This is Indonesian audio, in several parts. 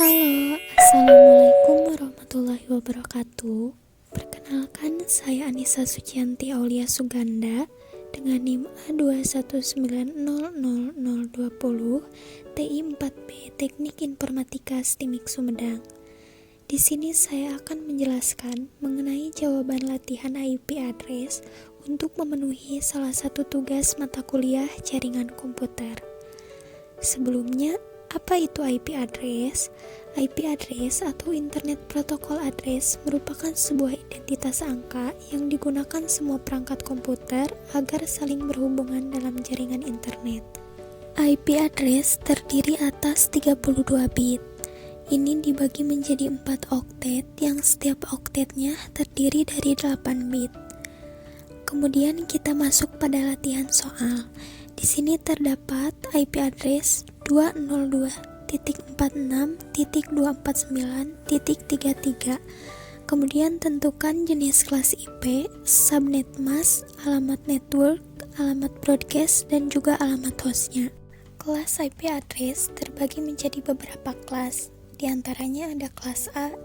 Halo, Assalamualaikum warahmatullahi wabarakatuh. Perkenalkan, saya Anissa Sucianti Aulia Suganda dengan NIM A219000020 TI4B Teknik Informatika STIMIK Sumedang. Di sini saya akan menjelaskan mengenai jawaban latihan IP address untuk memenuhi salah satu tugas mata kuliah jaringan komputer. Sebelumnya, apa itu IP address? IP address atau Internet Protocol Address merupakan sebuah identitas angka yang digunakan semua perangkat komputer agar saling berhubungan dalam jaringan internet. IP address terdiri atas 32 bit. Ini dibagi menjadi 4 oktet yang setiap oktetnya terdiri dari 8 bit. Kemudian kita masuk pada latihan soal. Di sini terdapat IP address 202.46.249.33. Kemudian tentukan jenis kelas IP, subnet mask, alamat network, alamat broadcast, dan juga alamat hostnya. Kelas IP address terbagi menjadi beberapa kelas. Di antaranya ada kelas A,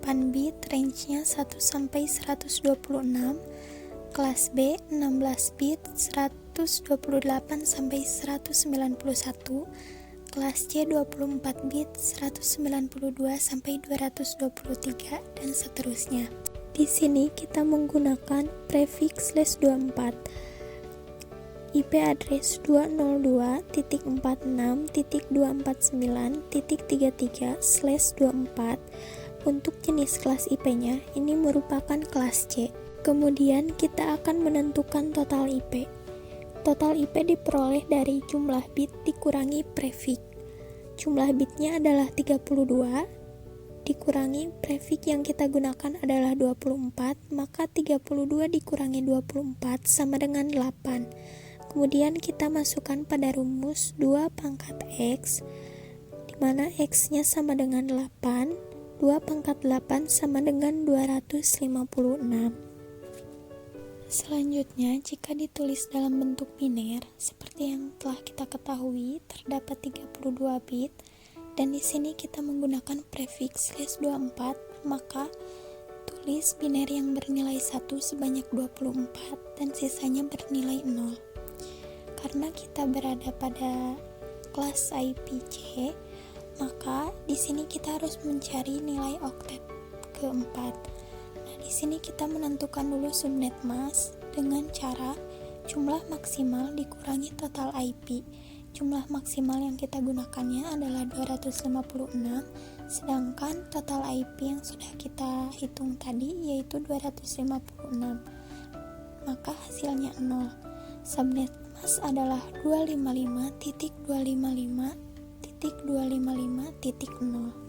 8 bit, range-nya 1 sampai 126. Kelas B 16 bit 128 sampai 191, kelas C 24 bit 192 sampai 223 dan seterusnya. Di sini kita menggunakan prefix /24. IP address 202.46.249.33/24. Untuk jenis kelas IP-nya ini merupakan kelas C. Kemudian kita akan menentukan total IP. Total IP diperoleh dari jumlah bit dikurangi prefix. Jumlah bitnya adalah 32, dikurangi prefix yang kita gunakan adalah 24, maka 32 dikurangi 24 sama dengan 8. Kemudian kita masukkan pada rumus 2 pangkat X, di mana X-nya sama dengan 8, 2 pangkat 8 sama dengan 256. Selanjutnya, jika ditulis dalam bentuk biner, seperti yang telah kita ketahui, terdapat 32 bit, dan di sini kita menggunakan prefix /24, maka tulis biner yang bernilai 1 sebanyak 24, dan sisanya bernilai 0. Karena kita berada pada kelas IPC, maka di sini kita harus mencari nilai oktet keempat. Di sini kita menentukan dulu subnet mask dengan cara jumlah maksimal dikurangi total IP. Jumlah maksimal yang kita gunakannya adalah 256, sedangkan total IP yang sudah kita hitung tadi yaitu 256. Maka hasilnya 0. Subnet mask adalah 255.255.255.0.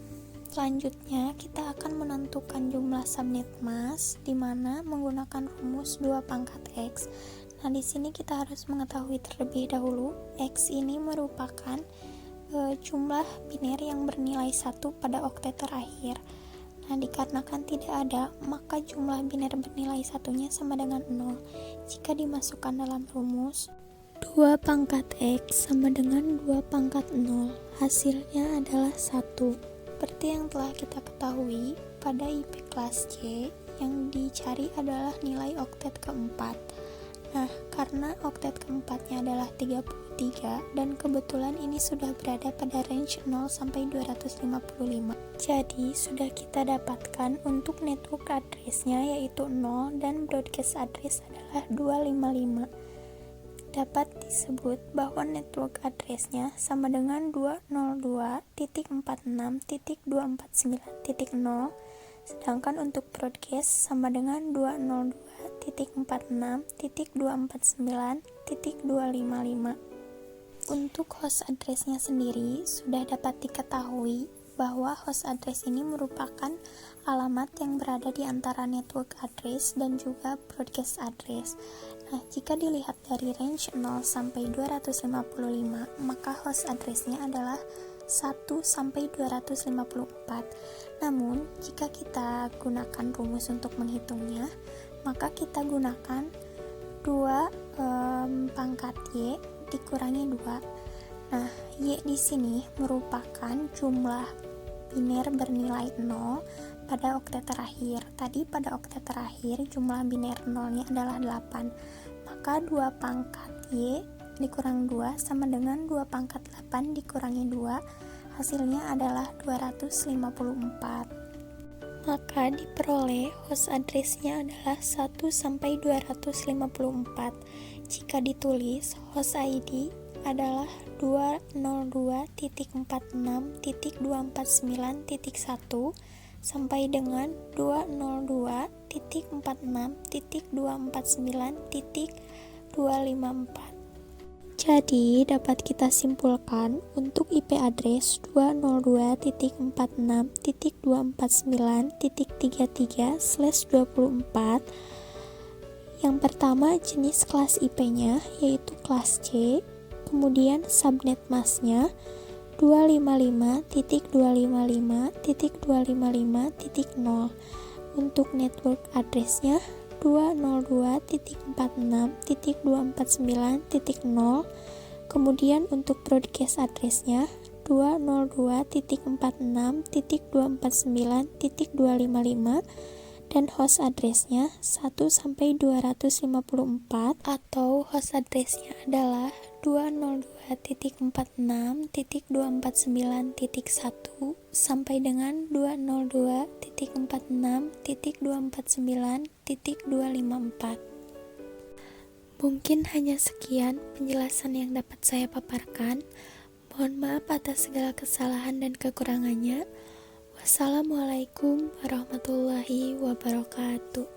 Selanjutnya, kita akan menentukan jumlah subnet mask di mana menggunakan rumus 2 pangkat X. Nah, di sini kita harus mengetahui terlebih dahulu X ini merupakan jumlah biner yang bernilai 1 pada oktet terakhir. Nah, dikarenakan tidak ada, maka jumlah biner bernilai 1-nya sama dengan 0. Jika dimasukkan dalam rumus 2 pangkat X sama dengan 2 pangkat 0, hasilnya adalah 1. Seperti yang telah kita ketahui, pada IP kelas C yang dicari adalah nilai oktet keempat. Nah, karena oktet keempatnya adalah 33 dan kebetulan ini sudah berada pada range 0 sampai 255. Jadi, sudah kita dapatkan untuk network address-nya yaitu 0 dan broadcast address adalah 255. Dapat disebut bahwa network address-nya sama dengan 202.46.249.0, sedangkan untuk broadcast sama dengan 202.46.249.255. Untuk host address-nya sendiri sudah dapat diketahui bahwa host address ini merupakan alamat yang berada di antara network address dan juga broadcast address. Nah, jika dilihat dari range 0 sampai 255, maka host address-nya adalah 1 sampai 254. Namun, jika kita gunakan rumus untuk menghitungnya, maka kita gunakan 2 pangkat Y dikurangi 2. Nah, Y di sini merupakan jumlah biner bernilai 0 pada oktet terakhir. Tadi pada oktet terakhir jumlah biner 0-nya adalah 8. Maka 2 pangkat Y dikurang 2 sama dengan 2 pangkat 8 dikurangi 2. Hasilnya adalah 254. Maka diperoleh host address-nya adalah 1 sampai 254. Jika ditulis host ID adalah 202.46.249.1 sampai dengan 202.46.249.254. Jadi, dapat kita simpulkan untuk IP address 202.46.249.33/24. Yang pertama jenis kelas IP-nya yaitu kelas C, kemudian subnet mask-nya 255.255.255.0. Untuk network address-nya 202.46.249.0. Kemudian untuk broadcast address-nya 202.46.249.255 dan host address-nya 1 sampai 254 atau host address-nya adalah 202.46.249.1 sampai dengan 202.46.249.254. Mungkin hanya sekian penjelasan yang dapat saya paparkan. Mohon maaf atas segala kesalahan dan kekurangannya. Wassalamualaikum warahmatullahi wabarakatuh.